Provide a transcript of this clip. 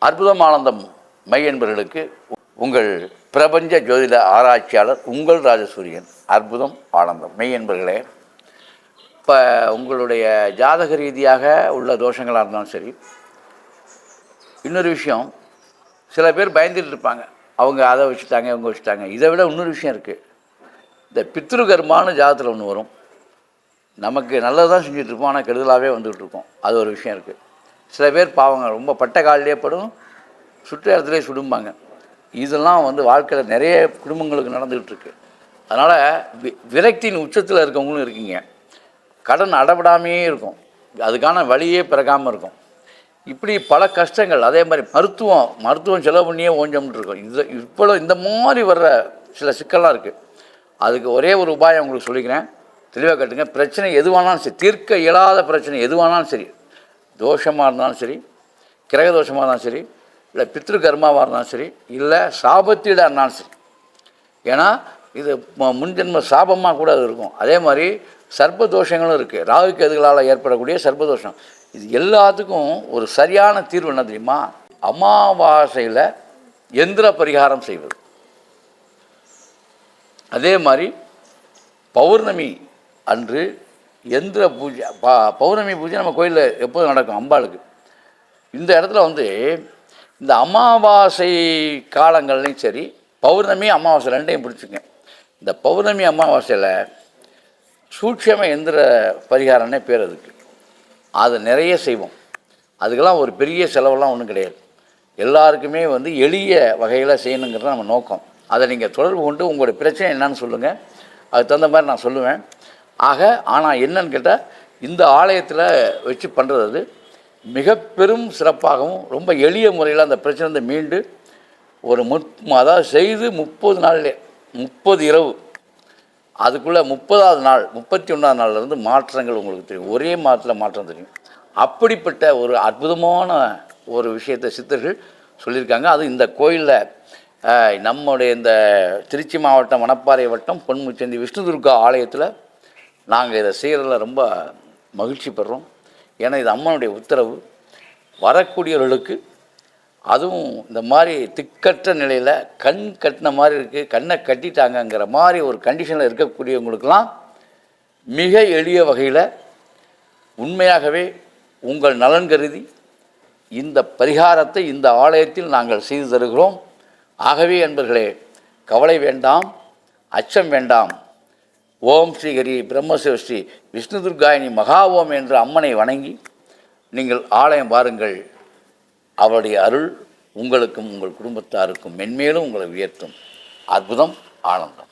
அற்புதம் ஆனந்தம் மை என்பவர்களுக்கு உங்கள் பிரபஞ்ச ஜோதிட ஆராய்ச்சியாளர் உங்கள் ராஜசூரியன். அற்புதம் ஆனந்தம் மெய் என்பர்களே, இப்போ உங்களுடைய ஜாதக ரீதியாக உள்ள தோஷங்களாக இருந்தாலும் சரி, இன்னொரு விஷயம், சில பேர் பயந்துட்டு இருப்பாங்க, அவங்க அதை வச்சுட்டாங்க இவங்க வச்சுட்டாங்க. இதை விட இன்னொரு விஷயம் இருக்குது. இந்த பித்ருகர்மானு ஜாதகத்தில் ஒன்று வரும். நமக்கு நல்லது தான் செஞ்சுட்ருப்போம், ஆனால் கெடுதலாகவே வந்துகிட்டு இருக்கோம். அது ஒரு விஷயம் இருக்குது. சில பேர் பாவங்க ரொம்ப பட்ட காலிலே படும், சுற்று இடத்துலேயே சுடும்பாங்க. இதெல்லாம் வாழ்க்கையில் நிறைய குடும்பங்களுக்கு நடந்துகிட்டு இருக்கு. அதனால் விரக்தியின் உச்சத்தில் இருக்கவங்களும் இருக்கீங்க. கடன் அடைபடாமையே இருக்கும், அதுக்கான வழியே பிறக்காமல் இருக்கும். இப்படி பல கஷ்டங்கள். அதே மாதிரி மருத்துவம் செலவு பண்ணியே ஓஞ்சம்னு இருக்கும். இவ்வளோ இந்த மாதிரி வர்ற சில சிக்கல்லாம் இருக்குது. அதுக்கு ஒரே ஒரு உபாயம் உங்களுக்கு சொல்லிக்கிறேன், தெளிவாக கேட்டுங்க. பிரச்சனை எதுவானாலும் சரி, தீர்க்க இயலாத பிரச்சனை எதுவானாலும் சரி, தோஷமாக இருந்தாலும் சரி, கிரக தோஷமாக இருந்தாலும் சரி, இல்லை பித்ரு கர்மாவாக இருந்தாலும் சரி, இல்லை சாபத்தீடாக இருந்தாலும் சரி, ஏன்னா இது முன்ஜென்ம சாபமாக கூட அது இருக்கும். அதே மாதிரி சர்ப்பதோஷங்களும் இருக்குது. ராகு கேதுகளால் ஏற்படக்கூடிய சர்ப்பதோஷம். இது எல்லாத்துக்கும் ஒரு சரியான தீர்வு என்ன தெரியுமா? அமாவாசையில் எந்திர பரிகாரம் செய்வது. அதே மாதிரி பௌர்ணமி அன்று எந்திர பூஜை. பௌர்ணமி பூஜை நம்ம கோயிலில் எப்போதும் நடக்கும் அம்பாளுக்கு. இந்த இடத்துல இந்த அமாவாசை காலங்கள்லையும் சரி, பௌர்ணமி அமாவாசை ரெண்டையும் பிடிச்சிங்க. இந்த பௌர்ணமி அமாவாசையில் சூட்சம எந்திர பரிகாரம்னே பேர் அதுக்கு. அது நிறைய செய்வோம். அதுக்கெல்லாம் ஒரு பெரிய செலவெல்லாம் ஒன்றும் கிடையாது. எல்லாருக்குமே எளிய வகையில் செய்யணுங்கிறது நம்ம நோக்கம். அதை நீங்கள் தொடர்பு கொண்டு உங்களுடைய பிரச்சனை என்னன்னு சொல்லுங்கள், அதுக்கு தகுந்த மாதிரி நான் சொல்லுவேன். ஆனால் என்னன்னு கேட்டால், இந்த ஆலயத்தில் வச்சு பண்ணுறது மிக பெரும் சிறப்பாகவும் ரொம்ப எளிய முறையில் அந்த பிரச்சனை மீண்டு ஒரு அதாவது செய்து 30 நாள்லே 30 இரவு, அதுக்குள்ளே 30ஆவது நாள் 31ஆவது நாள்லேருந்து மாற்றங்கள் உங்களுக்கு தெரியும். ஒரே மாதத்தில் மாற்றம் தெரியும். அப்படிப்பட்ட ஒரு அற்புதமான ஒரு விஷயத்தை சித்தர்கள் சொல்லியிருக்காங்க. அது இந்த கோயிலில் நம்முடைய இந்த திருச்சி மாவட்டம் மணப்பாறை வட்டம் பொன்முச்சந்தி விஷ்ணு துர்கா ஆலயத்தில் நாங்கள் இதை செய்கிறதுல ரொம்ப மகிழ்ச்சி பெறுறோம். ஏன்னா இது அம்மனுடைய உத்தரவு. வரக்கூடியவர்களுக்கு, அதுவும் இந்த மாதிரி திக்கற்ற நிலையில் கண் கட்டின மாதிரி இருக்குது, கண்ணை கட்டிட்டாங்கங்கிற மாதிரி ஒரு கண்டிஷனில் இருக்கக்கூடியவங்களுக்கெல்லாம் மிக எளிய வகையில் உண்மையாகவே உங்கள் நலன் கருதி இந்த பரிகாரத்தை இந்த ஆலயத்தில் நாங்கள் செய்து தருகிறோம். ஆகவே என்பர்களே, கவலை வேண்டாம், அச்சம் வேண்டாம். ஓம் ஸ்ரீ ஹரி பிரம்மசிவஸ்ரீ விஷ்ணு துர்காயினி மகா ஓம் என்ற அம்மனை வணங்கி நீங்கள் ஆலயம் பாருங்கள். அவருடைய அருள் உங்களுக்கும் உங்கள் குடும்பத்தாருக்கும் மென்மேலும் உங்களை உயர்த்தும். அற்புதம் ஆனந்தம்.